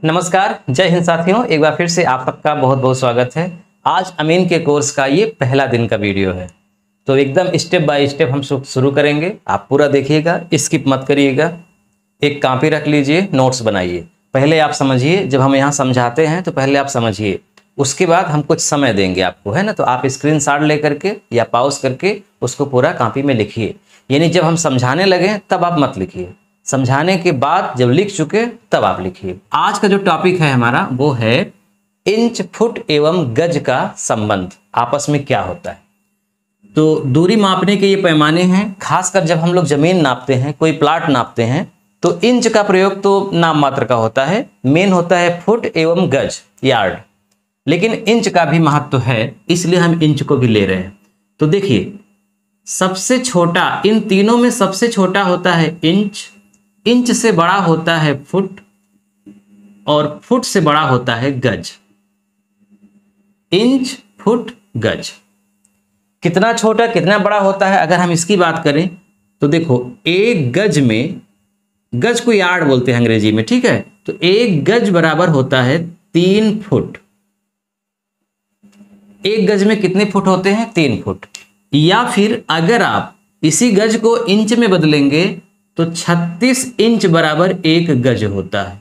नमस्कार, जय हिंद साथियों। एक बार फिर से आप सबका बहुत बहुत स्वागत है। आज अमीन के कोर्स का ये पहला दिन का वीडियो है, तो एकदम स्टेप बाय स्टेप हम शुरू करेंगे। आप पूरा देखिएगा, स्किप मत करिएगा। एक कॉपी रख लीजिए, नोट्स बनाइए। पहले आप समझिए, जब हम यहाँ समझाते हैं तो पहले आप समझिए, उसके बाद हम कुछ समय देंगे आपको, है ना। तो आप स्क्रीनशॉट ले करके या पॉज करके उसको पूरा कॉपी में लिखिए। यानी जब हम समझाने लगे तब आप मत लिखिए, समझाने के बाद जब लिख चुके तब आप लिखिए। आज का जो टॉपिक है हमारा वो है इंच, फुट एवं गज का संबंध आपस में क्या होता है। तो दूरी मापने के ये पैमाने हैं। खासकर जब हम लोग जमीन नापते हैं, कोई प्लाट नापते हैं, तो इंच का प्रयोग तो नाम मात्र का होता है, मेन होता है फुट एवं गज, यार्ड। लेकिन इंच का भी महत्व है, इसलिए हम इंच को भी ले रहे हैं। तो देखिए, सबसे छोटा, इन तीनों में सबसे छोटा होता है इंच, इंच से बड़ा होता है फुट, और फुट से बड़ा होता है गज। इंच, फुट, गज। कितना छोटा कितना बड़ा होता है, अगर हम इसकी बात करें तो देखो, एक गज में, गज को यार्ड बोलते हैं अंग्रेजी में, ठीक है। तो एक गज बराबर होता है 3 फुट। एक गज में कितने फुट होते हैं? 3 फुट। या फिर अगर आप इसी गज को इंच में बदलेंगे तो 36 इंच बराबर 1 गज होता है।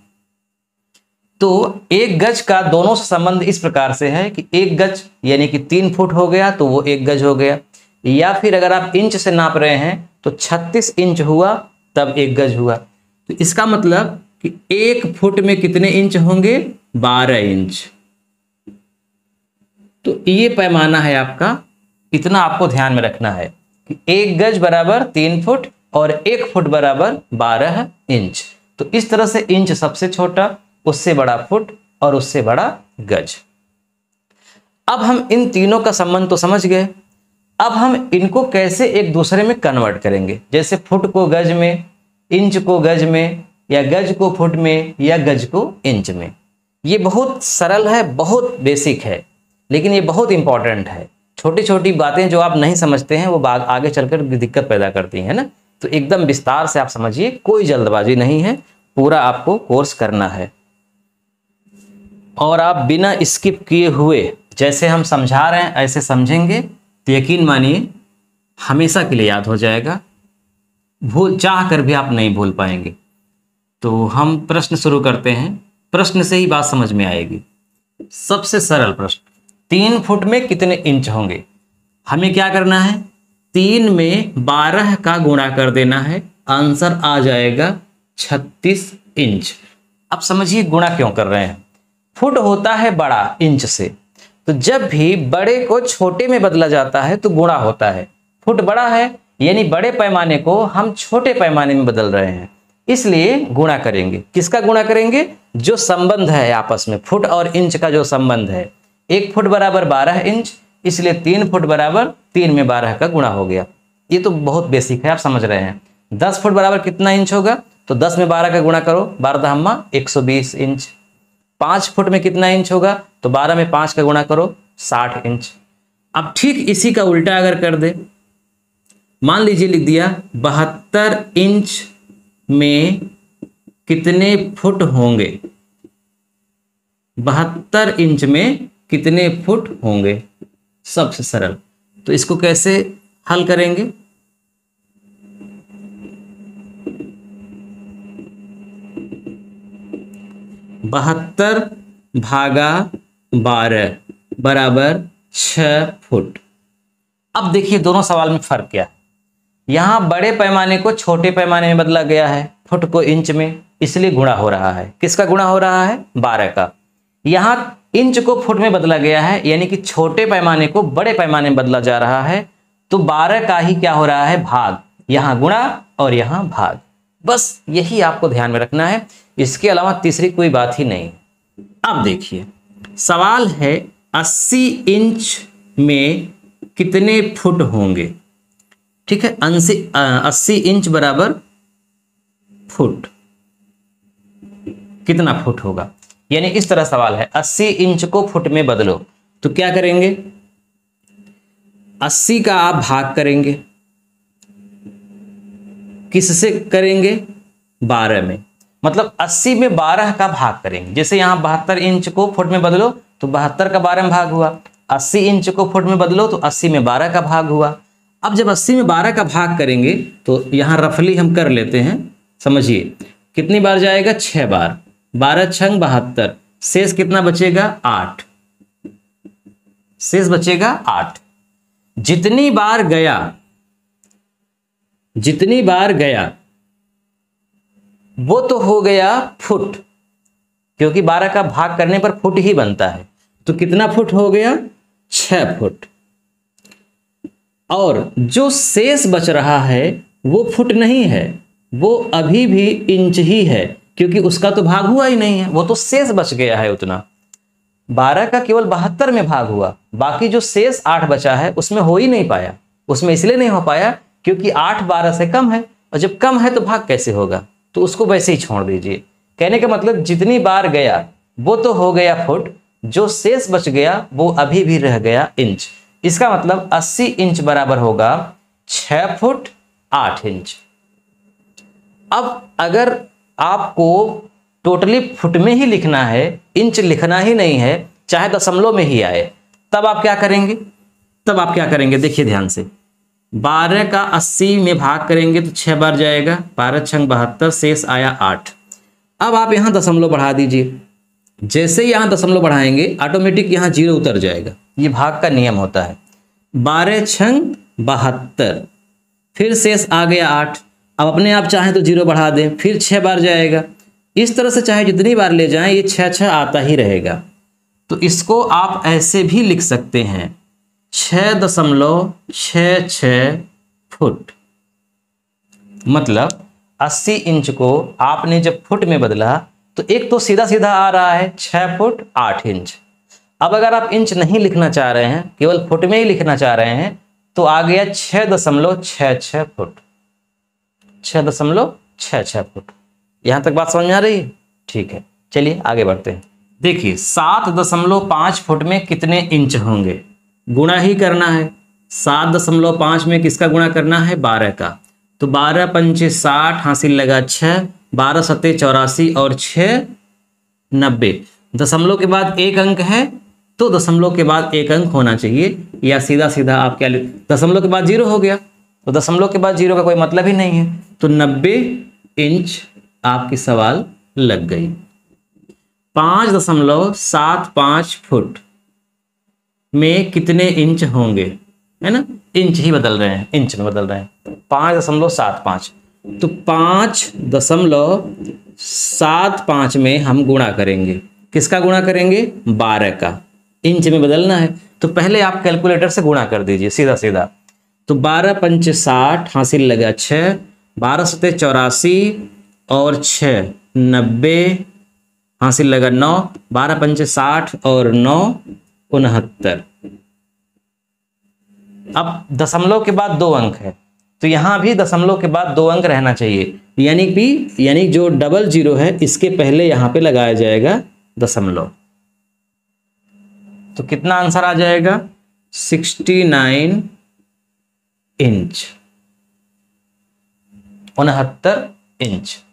तो एक गज का दोनों से संबंध इस प्रकार से है कि एक गज यानी कि 3 फुट हो गया तो वो 1 गज हो गया। या फिर अगर आप इंच से नाप रहे हैं तो 36 इंच हुआ तब 1 गज हुआ। तो इसका मतलब कि 1 फुट में कितने इंच होंगे? 12 इंच। तो ये पैमाना है आपका, इतना आपको ध्यान में रखना है कि 1 गज बराबर 3 फुट और 1 फुट बराबर 12 इंच। तो इस तरह से इंच सबसे छोटा, उससे बड़ा फुट और उससे बड़ा गज। अब हम इन तीनों का संबंध तो समझ गए। अब हम इनको कैसे एक दूसरे में कन्वर्ट करेंगे, जैसे फुट को गज में, इंच को गज में, या गज को फुट में, या गज को इंच में। ये बहुत सरल है, बहुत बेसिक है, लेकिन ये बहुत इंपॉर्टेंट है। छोटी छोटी बातें जो आप नहीं समझते हैं वो आगे चलकर दिक्कत पैदा करती हैं ना। तो एकदम विस्तार से आप समझिए, कोई जल्दबाजी नहीं है, पूरा आपको कोर्स करना है। और आप बिना स्किप किए हुए जैसे हम समझा रहे हैं ऐसे समझेंगे तो यकीन मानिए हमेशा के लिए याद हो जाएगा। भूल चाह कर भी आप नहीं भूल पाएंगे। तो हम प्रश्न शुरू करते हैं। प्रश्न से ही बात समझ में आएगी। सबसे सरल प्रश्न, 3 फुट में कितने इंच होंगे? हमें क्या करना है? 3 में 12 का गुणा कर देना है, आंसर आ जाएगा 36 इंच। अब समझिए गुणा क्यों कर रहे हैं। फुट होता है बड़ा इंच से, तो जब भी बड़े को छोटे में बदला जाता है तो गुणा होता है। फुट बड़ा है यानी बड़े पैमाने को हम छोटे पैमाने में बदल रहे हैं, इसलिए गुणा करेंगे। किसका गुणा करेंगे? जो संबंध है आपस में, फुट और इंच का जो संबंध है। 1 फुट बराबर 12 इंच, इसलिए 3 फुट बराबर 3 में 12 का गुणा हो गया। ये तो बहुत बेसिक है, आप समझ रहे हैं। 10 फुट बराबर कितना इंच होगा? तो 10 में 12 का गुणा करो, 12 120 इंच। 5 फुट में कितना इंच होगा? तो 12 में 5 का गुणा करो, 60 इंच। अब ठीक इसी का उल्टा अगर कर दे, मान लीजिए लिख दिया 72 इंच में कितने फुट होंगे? 72 इंच में कितने फुट होंगे? सबसे सरल। तो इसको कैसे हल करेंगे? बहत्तर भागा 12 बराबर 6 फुट। अब देखिए दोनों सवाल में फर्क क्या है। यहां बड़े पैमाने को छोटे पैमाने में बदला गया है, फुट को इंच में, इसलिए गुणा हो रहा है। किसका गुणा हो रहा है? 12 का। यहां इंच को फुट में बदला गया है, यानी कि छोटे पैमाने को बड़े पैमाने में बदला जा रहा है, तो 12 का ही क्या हो रहा है? भाग। यहां गुणा और यहां भाग। बस यही आपको ध्यान में रखना है, इसके अलावा तीसरी कोई बात ही नहीं। अब देखिए सवाल है 80 इंच में कितने फुट होंगे? ठीक है, 80 इंच बराबर फुट, कितना फुट होगा? यानी इस तरह सवाल है, 80 इंच को फुट में बदलो, तो क्या करेंगे? 80 का आप भाग करेंगे, किससे करेंगे? 12 में। मतलब 80 में 12 का भाग करेंगे। जैसे यहाँ 72 इंच को फुट में बदलो तो 72 का 12 में भाग हुआ, 80 इंच को फुट में बदलो तो 80 में 12 का भाग हुआ। अब जब 80 में 12 का भाग करेंगे तो यहाँ रफली हम कर लेते हैं, समझिए कितनी बार जाएगा, 6 बार, 12 छंग 72, शेष कितना बचेगा, 8, शेष बचेगा 8। जितनी बार गया वो तो हो गया फुट, क्योंकि 12 का भाग करने पर फुट ही बनता है। तो कितना फुट हो गया, 6 फुट। और जो शेष बच रहा है वो फुट नहीं है, वो अभी भी इंच ही है, क्योंकि उसका तो भाग हुआ ही नहीं है, वो तो शेष बच गया है उतना। 12 का केवल 72 में भाग हुआ, बाकी जो शेष 8 बचा है उसमें हो ही नहीं पाया। उसमें इसलिए नहीं हो पाया क्योंकि 8 12 से कम है, और जब कम है तो भाग कैसे होगा, तो उसको वैसे ही छोड़ दीजिए। कहने का मतलब जितनी बार गया वो तो हो गया फुट, जो शेष बच गया वो अभी भी रह गया इंच। इसका मतलब 80 इंच बराबर होगा 6 फुट 8 इंच। अब अगर आपको टोटली फुट में ही लिखना है, इंच लिखना ही नहीं है, चाहे दशमलव में ही आए, तब आप क्या करेंगे, देखिए ध्यान से। 12 का 80 में भाग करेंगे तो 6 बार जाएगा, 12 छंग 72, शेष आया 8। अब आप यहाँ दशमलव बढ़ा दीजिए। जैसे यहाँ दशमलव बढ़ाएंगे ऑटोमेटिक यहाँ 0 उतर जाएगा, ये भाग का नियम होता है। 12 छंग 72, फिर शेष आ गया 8। अब अपने आप चाहें तो 0 बढ़ा दें, फिर 6 बार जाएगा। इस तरह से चाहे जितनी बार ले जाएं, ये 6 आता ही रहेगा। तो इसको आप ऐसे भी लिख सकते हैं, 6.66 फुट। मतलब 80 इंच को आपने जब फुट में बदला तो एक तो सीधा सीधा आ रहा है 6 फुट 8 इंच। अब अगर आप इंच नहीं लिखना चाह रहे हैं, केवल फुट में ही लिखना चाह रहे हैं, तो आ गया 6.66 फुट, 6.66 फुट। यहां तक बात समझ में आ रही है? ठीक है, चलिए आगे बढ़ते हैं। देखिए 7.5 फुट में कितने इंच होंगे, गुणा ही करना है। 7.5 में किसका गुणा करना है, 12 का। तो 12 पंचे 60, हासिल लगा 6, 12 सत्ते 84 और 6 90। दशमलव के बाद एक अंक है तो दशमलव के बाद एक अंक होना चाहिए, या सीधा सीधा आप क्या दशमलव के बाद 0 हो गया, तो दशमलव के बाद 0 का कोई मतलब ही नहीं है। तो 90 इंच आपकी सवाल लग गई। 5.75 फुट में कितने इंच होंगे, है ना, इंच ही बदल रहे हैं, इंच में बदल रहे हैं। 5.75, तो 5.75 में हम गुणा करेंगे, किसका गुणा करेंगे, 12 का। इंच में बदलना है तो पहले आप कैलकुलेटर से गुणा कर दीजिए सीधा सीधा। तो 12 पंचे 60, हासिल लगा 6, 12 सत्ते 84 और 6 90, हासिल लगा 9, 12 पंचे 60 और 9 69। अब दशमलव के बाद 2 अंक है, तो यहां भी दशमलव के बाद 2 अंक रहना चाहिए, यानी जो डबल 0 है इसके पहले यहां पे लगाया जाएगा दशमलव। तो कितना आंसर आ जाएगा, 69 इंच, 69 इंच।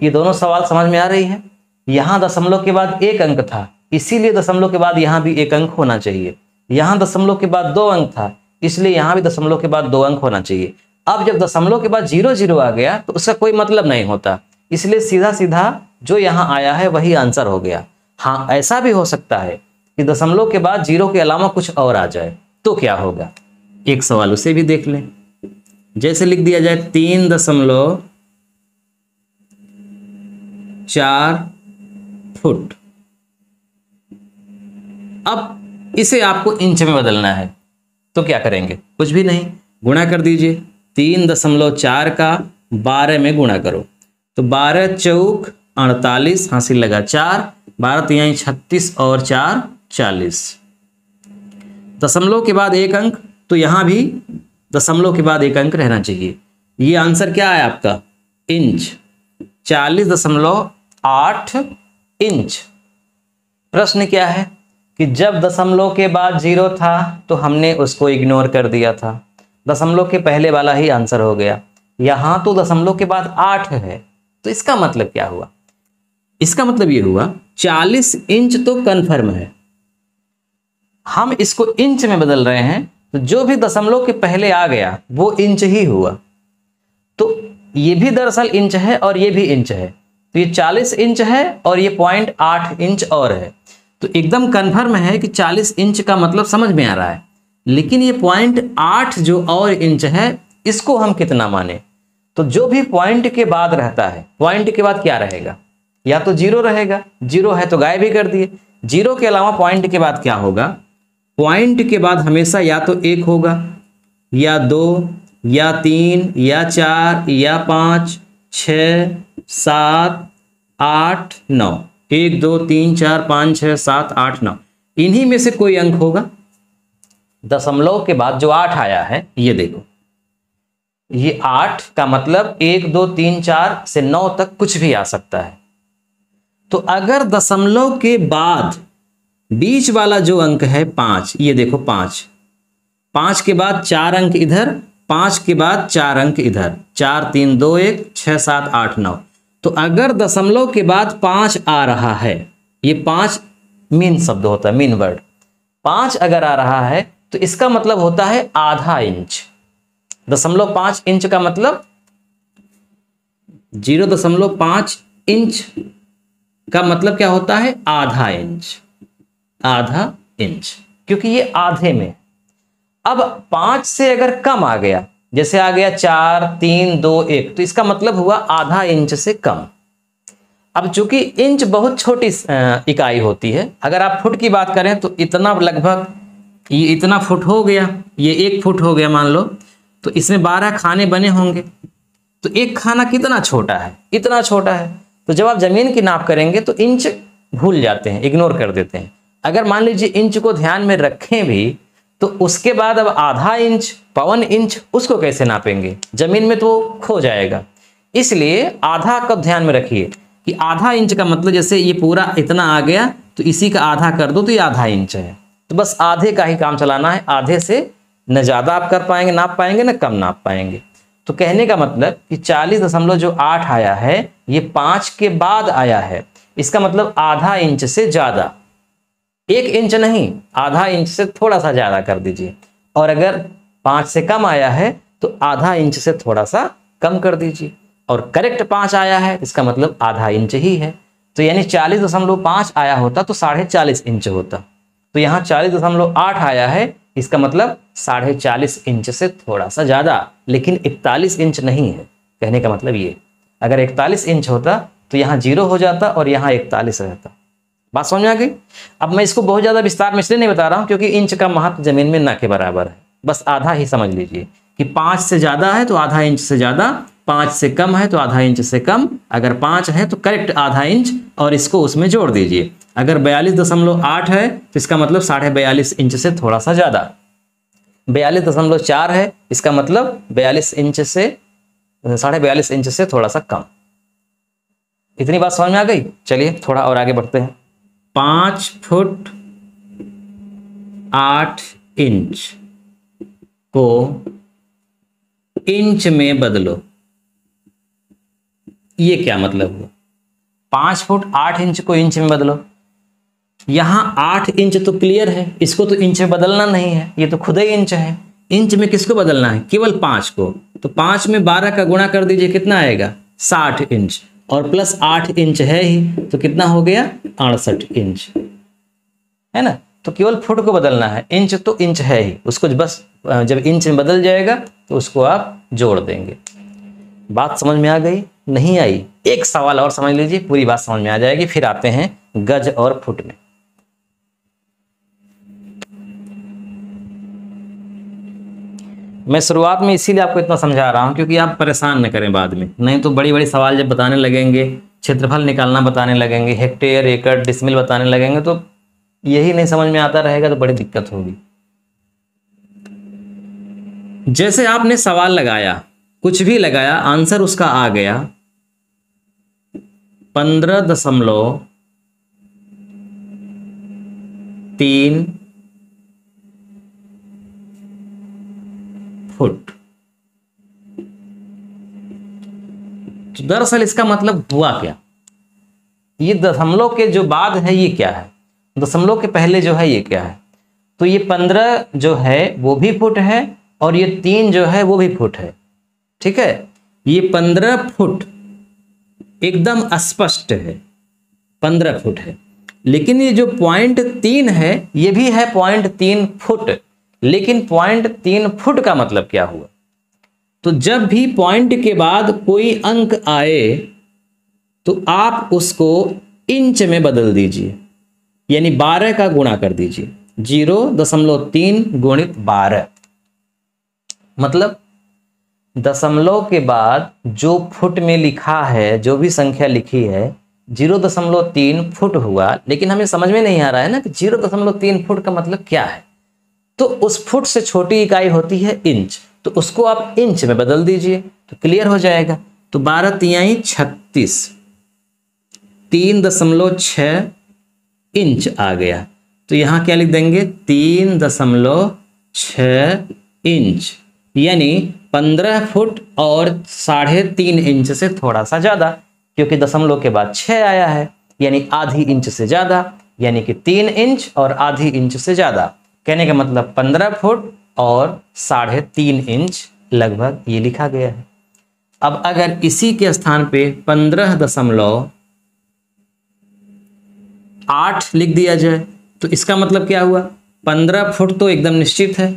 ये दोनों सवाल समझ में आ रही है। यहां दशमलव के बाद एक अंक था, इसीलिए दशमलव के बाद यहां भी एक अंक होना चाहिए। यहां दशमलव के बाद 2 अंक था, इसलिए यहां भी दशमलव के बाद 2 अंक होना चाहिए। अब जब दशमलव के बाद 0 0 आ गया तो उसका कोई मतलब नहीं होता, इसलिए सीधा सीधा जो यहां आया है वही आंसर हो गया। हाँ, ऐसा भी हो सकता है कि दशमलव के बाद 0 के अलावा कुछ और आ जाए, तो क्या होगा, एक सवाल उसे भी देख लें। जैसे लिख दिया जाए 3.4 फुट। अब इसे आपको इंच में बदलना है, तो क्या करेंगे, कुछ भी नहीं, गुणा कर दीजिए। 3.4 का 12 में गुणा करो, तो 12 चौक 48, हासिल लगा 4, 12 तिहाई 36 और 4 40। दशमलव के बाद एक अंक, तो यहां भी दशमलव के बाद एक अंक रहना चाहिए। ये आंसर क्या है आपका, इंच, 40.8 इंच। प्रश्न क्या है कि जब दशमलव के बाद 0 था तो हमने उसको इग्नोर कर दिया था, दशमलव के पहले वाला ही आंसर हो गया। यहां तो दशमलव के बाद 8 है, तो इसका मतलब क्या हुआ? इसका मतलब ये हुआ 40 इंच तो कन्फर्म है, हम इसको इंच में बदल रहे हैं, तो जो भी दशमलव के पहले आ गया वो इंच ही हुआ। तो ये भी दरअसल इंच है और ये भी इंच है, तो ये 40 इंच है और ये 0.8 इंच और है। तो एकदम कन्फर्म है कि 40 इंच का मतलब समझ में आ रहा है, लेकिन ये 0.8 जो और इंच है इसको हम कितना माने? तो जो भी पॉइंट के बाद रहता है, पॉइंट के बाद क्या रहेगा? या तो जीरो रहेगा, जीरो है तो गायब ही कर दिए। जीरो के अलावा पॉइंट के बाद क्या होगा? पॉइंट के बाद हमेशा या तो 1 होगा, या 2, या 3, या 4, या 5, 6, 7, 8, 9। 1 2 3 4 5 6 7 8 9, इन्हीं में से कोई अंक होगा। दशमलव के बाद जो 8 आया है, ये देखो, ये 8 का मतलब 1 2 3 4 से 9 तक कुछ भी आ सकता है। तो अगर दशमलव के बाद बीच वाला जो अंक है 5, ये देखो 5, 5 के बाद 4 अंक इधर, 5 के बाद 4 अंक इधर, 4 3 2 1 6 7 8 9। तो अगर दशमलव के बाद 5 आ रहा है, ये 5 मीन शब्द होता है, मीन वर्ड। 5 अगर आ रहा है तो इसका मतलब होता है आधा इंच। 0.5 इंच का मतलब 0.5 इंच का मतलब क्या होता है? आधा इंच, आधा इंच, क्योंकि ये आधे में। अब 5 से अगर कम आ गया, जैसे आ गया 4 3 2 1, तो इसका मतलब हुआ आधा इंच से कम। अब चूंकि इंच बहुत छोटी इकाई होती है, अगर आप फुट की बात करें तो इतना लगभग ये इतना फुट हो गया, ये 1 फुट हो गया मान लो, तो इसमें 12 खाने बने होंगे। तो एक खाना कितना छोटा है? इतना छोटा है। तो जब आप जमीन की नाप करेंगे तो इंच भूल जाते हैं, इग्नोर कर देते हैं। अगर मान लीजिए इंच को ध्यान में रखें भी, तो उसके बाद अब आधा इंच, पौन इंच, उसको कैसे नापेंगे? जमीन में तो खो जाएगा। इसलिए आधा का ध्यान में रखिए कि आधा इंच का मतलब जैसे ये पूरा इतना आ गया तो इसी का आधा कर दो तो ये आधा इंच है। तो बस आधे का ही काम चलाना है, आधे से न ज़्यादा आप कर पाएंगे, नाप पाएंगे, न कम नाप पाएंगे। तो कहने का मतलब कि 40.8 आया है, ये 5 के बाद आया है, इसका मतलब आधा इंच से ज़्यादा। 1 इंच नहीं, आधा इंच से थोड़ा सा ज़्यादा कर दीजिए। और अगर 5 से कम आया है तो आधा इंच से थोड़ा सा कम कर दीजिए। और करेक्ट 5 आया है, इसका मतलब आधा इंच ही है। तो यानी 40.5 आया होता तो 40.5 इंच होता। तो यहाँ 40.8 आया है, इसका मतलब 40.5 इंच से थोड़ा सा ज़्यादा, लेकिन 41 इंच नहीं है। कहने का मतलब ये, अगर 41 इंच होता तो यहाँ 0 हो जाता और यहाँ 41 रहता। बात समझ में आ गई? अब मैं इसको बहुत ज़्यादा विस्तार में इसलिए नहीं बता रहा हूँ क्योंकि इंच का महत्व जमीन में ना के बराबर है। बस आधा ही समझ लीजिए कि 5 से ज़्यादा है तो आधा इंच से ज़्यादा, 5 से कम है तो आधा इंच से कम, अगर 5 है तो करेक्ट आधा इंच और इसको उसमें जोड़ दीजिए। अगर 42.8 है तो इसका मतलब 42.5 इंच से थोड़ा सा ज़्यादा। 42.4 है, इसका मतलब 42 इंच से 42.5 इंच से थोड़ा सा कम। इतनी बात समझ में आ गई? चलिए थोड़ा और आगे बढ़ते हैं। 5 फुट 8 इंच को इंच में बदलो। ये क्या मतलब हुआ? 5 फुट 8 इंच को इंच में बदलो। यहां 8 इंच तो क्लियर है, इसको तो इंच में बदलना नहीं है, ये तो खुद ही इंच है। इंच में किसको बदलना है? केवल 5 को। तो 5 में 12 का गुणा कर दीजिए, कितना आएगा? 60 इंच, और प्लस 8 इंच है ही, तो कितना हो गया? 68 इंच, है ना। तो केवल फुट को बदलना है, इंच तो इंच है ही, उसको बस जब इंच में बदल जाएगा तो उसको आप जोड़ देंगे। बात समझ में आ गई? नहीं आई? एक सवाल और समझ लीजिए, पूरी बात समझ में आ जाएगी। फिर आते हैं गज और फुट में। मैं शुरुआत में इसीलिए आपको इतना समझा रहा हूं क्योंकि आप परेशान न करें बाद में, नहीं तो बड़ी बड़ी सवाल जब बताने लगेंगे, क्षेत्रफल निकालना बताने लगेंगे, हेक्टेयर एकड़ डिसमिल बताने लगेंगे, तो यही नहीं समझ में आता रहेगा तो बड़ी दिक्कत होगी। जैसे आपने सवाल लगाया, कुछ भी लगाया, आंसर उसका आ गया 15.3 फुट। तो दरअसल इसका मतलब हुआ क्या, ये दशमलव के जो बाद है ये क्या है, दशमलव के पहले जो है ये क्या है। तो ये 15 जो है वो भी फुट है और ये 3 जो है वो भी फुट है। ठीक है, ये 15 फुट एकदम स्पष्ट है, 15 फुट है। लेकिन ये जो 0.3 है ये भी है 0.3 फुट। लेकिन 0.3 फुट का मतलब क्या हुआ, तो जब भी पॉइंट के बाद कोई अंक आए तो आप उसको इंच में बदल दीजिए, यानी 12 का गुणा कर दीजिए। 0.3 गुणित 12, मतलब दशमलव के बाद जो फुट में लिखा है, जो भी संख्या लिखी है 0.3 फुट हुआ। लेकिन हमें समझ में नहीं आ रहा है ना कि 0.3 फुट का मतलब क्या है। तो उस फुट से छोटी इकाई होती है इंच, तो उसको आप इंच में बदल दीजिए तो क्लियर हो जाएगा। तो 12 तिहाई 36, 3.6 इंच आ गया। तो यहां क्या लिख देंगे, 3.6 इंच, यानी 15 फुट और 3.5 इंच से थोड़ा सा ज्यादा, क्योंकि दशमलव के बाद 6 आया है, यानी आधी इंच से ज्यादा, यानी कि 3 इंच और आधी इंच से ज्यादा। कहने का मतलब 15 फुट और 3.5 इंच लगभग ये लिखा गया है। अब अगर इसी के स्थान पे 15.8 लिख दिया जाए तो इसका मतलब क्या हुआ, 15 फुट तो एकदम निश्चित है,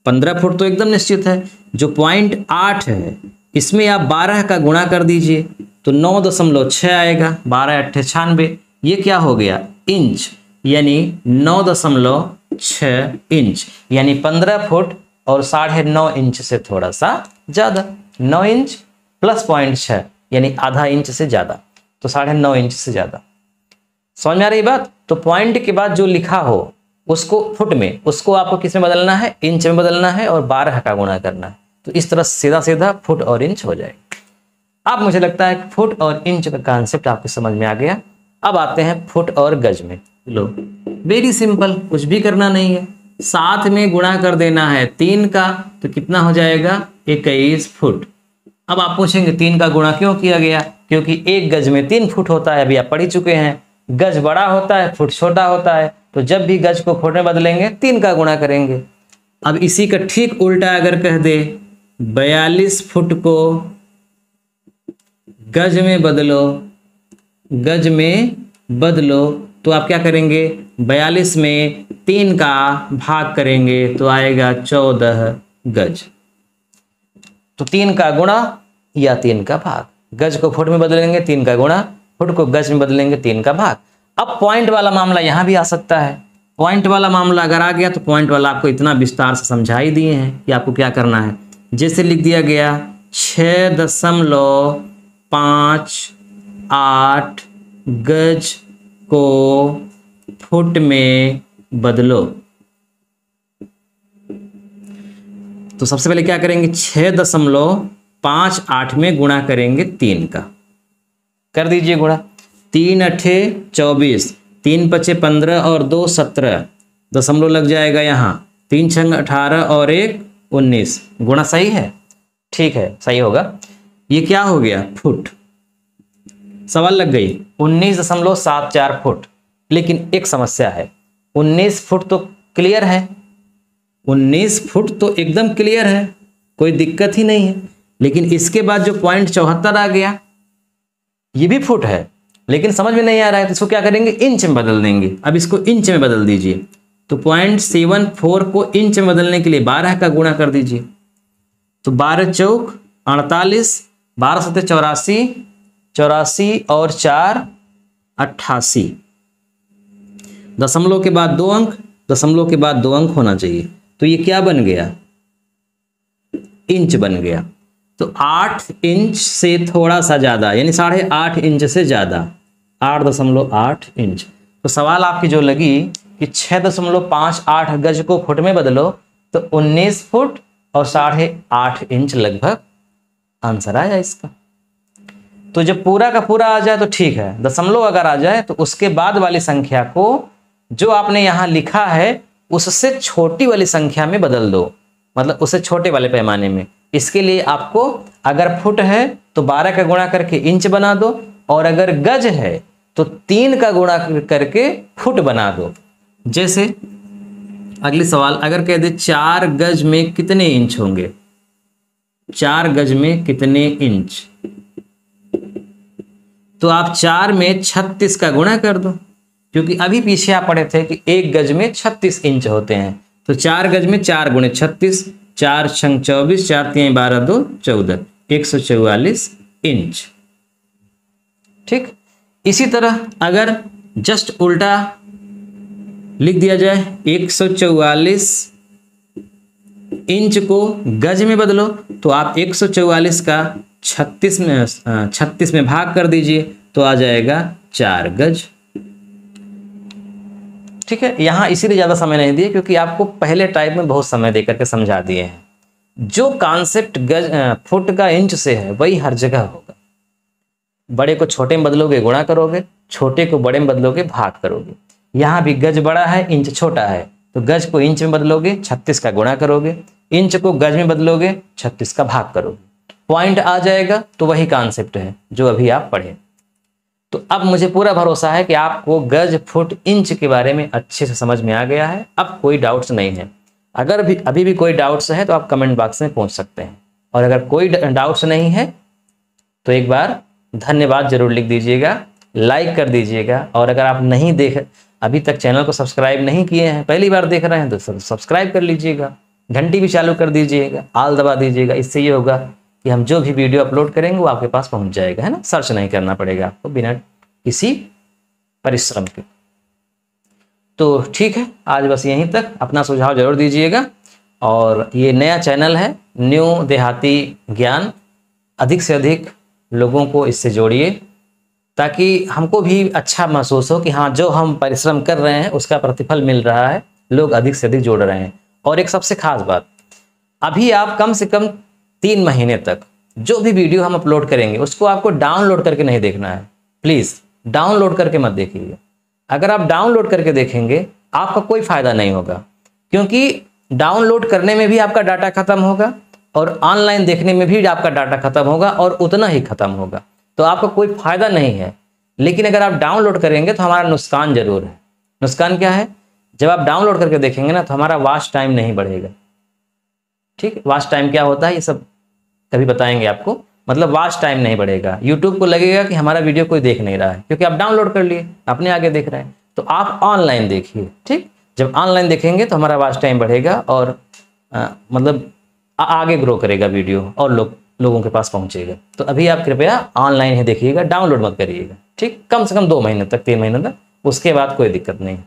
15 फुट तो एकदम निश्चित है। जो 0.8 है इसमें आप 12 का गुणा कर दीजिए तो 9.6 आएगा, 12 8 96, ये क्या हो गया, इंच, यानी 9.6 इंच, यानी 15 फुट और 9.5 इंच से थोड़ा सा ज्यादा, 9 इंच प्लस 0.6 यानी आधा इंच से ज्यादा, तो 9.5 इंच से ज्यादा। समझ में आ रही बात। तो पॉइंट के बाद जो लिखा हो उसको फुट में, उसको आपको किस में बदलना है, इंच में बदलना है और 12 का गुणा करना है। तो इस तरह सीधा सीधा फुट और इंच हो जाएगा। अब मुझे लगता है फुट और इंच का कॉन्सेप्ट आपको समझ में आ गया। अब आते हैं फुट और गज में। लो, वेरी सिंपल, कुछ भी करना नहीं है, साथ में गुणा कर देना है 3 का, तो कितना हो जाएगा, 21 फुट। अब आप पूछेंगे 3 का गुणा क्यों किया गया, क्योंकि 1 गज में 3 फुट होता है, अभी आप पढ़ ही चुके हैं। गज बड़ा होता है, फुट छोटा होता है, तो जब भी गज को फुट में बदलेंगे 3 का गुणा करेंगे। अब इसी का ठीक उल्टा अगर कह दे 42 फुट को गज में बदलो, गज में बदलो, तो आप क्या करेंगे, 42 में 3 का भाग करेंगे तो आएगा 14 गज। तो 3 का गुणा या 3 का भाग, गज को फुट में बदलेंगे 3 का गुणा, फुट को गज में बदलेंगे 3 का भाग। अब पॉइंट वाला मामला यहां भी आ सकता है। पॉइंट वाला मामला अगर आ गया तो पॉइंट वाला आपको इतना विस्तार से समझा ही दिए हैं कि आपको क्या करना है। जैसे लिख दिया गया 6.58 गज को फुट में बदलो। तो सबसे पहले क्या करेंगे, 6.58 में गुणा करेंगे 3 का, कर दीजिए गुणा। 3 अठे 24, 3 पचे 15 और 2 17, दशमलव लग जाएगा यहाँ, 3 छंग 18 और 1 19। गुणा सही है, ठीक है, सही होगा। ये क्या हो गया, फुट। सवाल लग गई 19.74 फुट। लेकिन एक समस्या है, 19 फुट तो क्लियर है, 19 फुट तो एकदम क्लियर है, कोई दिक्कत ही नहीं है। लेकिन इसके बाद जो 0.74 आ गया ये भी फुट है, लेकिन समझ में नहीं आ रहा है, तो इसको क्या करेंगे, इंच में बदल देंगे। अब इसको इंच में बदल दीजिए, तो 0.74 को इंच में बदलने के लिए 12 का गुणा कर दीजिए। तो 12 चौक 48, 12 सत्ते 84, 84 और 4 88। दशमलव के बाद 2 अंक, दशमलव के बाद 2 अंक होना चाहिए। तो ये क्या बन गया, इंच बन गया। तो 8 इंच से थोड़ा सा ज्यादा, यानी 8.5 इंच से ज्यादा, 8.8 इंच। तो सवाल आपकी जो लगी कि 6.58 गज को फुट में बदलो, तो 19 फुट और 8.5 इंच लगभग आंसर आया इसका। तो जब पूरा का पूरा आ जाए तो ठीक है, दशमलव अगर आ जाए तो उसके बाद वाली संख्या को जो आपने यहां लिखा है उससे छोटी वाली संख्या में बदल दो, मतलब उससे छोटे वाले पैमाने में। इसके लिए आपको अगर फुट है तो 12 का गुणा करके इंच बना दो, और अगर गज है तो 3 का गुणा करके फुट बना दो। जैसे अगली सवाल अगर कह दे 4 गज में कितने इंच होंगे, 4 गज में कितने इंच, तो आप 4 में 36 का गुणा कर दो, क्योंकि अभी पीछे आप पढ़े थे कि 1 गज में 36 इंच होते हैं। तो 4 गज में 4 गुणे 36, 4 छंग 24, 4 3 12 2 14, 144 इंच। ठीक, इसी तरह अगर जस्ट उल्टा लिख दिया जाए, 144 इंच को गज में बदलो, तो आप 144 का 36 में भाग कर दीजिए, तो आ जाएगा 4 गज। ठीक है, यहां इसीलिए ज्यादा समय नहीं दिए क्योंकि आपको पहले टाइप में बहुत समय देकर के समझा दिए हैं। जो कॉन्सेप्ट गज फुट का इंच से है वही हर जगह होगा। बड़े को छोटे में बदलोगे गुणा करोगे, छोटे को बड़े में बदलोगे भाग करोगे। यहाँ भी गज बड़ा है इंच छोटा है, तो गज को इंच में बदलोगे 36 का गुणा करोगे, इंच को गज में बदलोगे 36 का भाग करोगे, पॉइंट आ जाएगा। तो वही कॉन्सेप्ट है जो अभी आप पढ़े। तो अब मुझे पूरा भरोसा है कि आपको गज फुट इंच के बारे में अच्छे से समझ में आ गया है। अब कोई डाउट्स नहीं है। अगर भी अभी भी कोई डाउट्स है तो आप कमेंट बॉक्स में पूछ सकते हैं, और अगर कोई डाउट्स नहीं है तो एक बार धन्यवाद जरूर लिख दीजिएगा, लाइक कर दीजिएगा। और अगर आप अभी तक चैनल को सब्सक्राइब नहीं किए हैं, पहली बार देख रहे हैं, तो सब्सक्राइब कर लीजिएगा, घंटी भी चालू कर दीजिएगा, ऑल दबा दीजिएगा। इससे ये होगा कि हम जो भी वीडियो अपलोड करेंगे वो आपके पास पहुंच जाएगा, है ना। सर्च नहीं करना पड़ेगा आपको बिना किसी परिश्रम के। तो ठीक है, आज बस यहीं तक। अपना सुझाव जरूर दीजिएगा। और ये नया चैनल है न्यू देहाती ज्ञान, अधिक से अधिक लोगों को इससे जोड़िए, ताकि हमको भी अच्छा महसूस हो कि हाँ, जो हम परिश्रम कर रहे हैं उसका प्रतिफल मिल रहा है, लोग अधिक से अधिक जोड़ रहे हैं। और एक सबसे खास बात, अभी आप कम से कम 3 महीने तक जो भी वीडियो हम अपलोड करेंगे उसको आपको डाउनलोड करके नहीं देखना है। प्लीज़ डाउनलोड करके मत देखिए। अगर आप डाउनलोड करके देखेंगे आपका कोई फ़ायदा नहीं होगा, क्योंकि डाउनलोड करने में भी आपका डाटा ख़त्म होगा और ऑनलाइन देखने में भी आपका डाटा ख़त्म होगा, और उतना ही ख़त्म होगा। तो आपका कोई फ़ायदा नहीं है। लेकिन अगर आप डाउनलोड करेंगे तो हमारा नुकसान ज़रूर है। नुकसान क्या है? जब आप डाउनलोड करके देखेंगे ना तो हमारा वॉच टाइम नहीं बढ़ेगा। ठीक, वॉच टाइम क्या होता है ये सब कभी बताएंगे आपको। मतलब वॉच टाइम नहीं बढ़ेगा। यूट्यूब को लगेगा कि हमारा वीडियो कोई देख नहीं रहा है, क्योंकि आप डाउनलोड कर लिए, अपने आगे देख रहे हैं। तो आप ऑनलाइन देखिए। ठीक, जब ऑनलाइन देखेंगे तो हमारा वॉच टाइम बढ़ेगा और मतलब आगे ग्रो करेगा वीडियो और लोगों के पास पहुंचेगा। तो अभी आप कृपया ऑनलाइन ही देखिएगा, डाउनलोड मत करिएगा। ठीक, कम से कम 2 महीने तक, 3 महीने तक, उसके बाद कोई दिक्कत नहीं।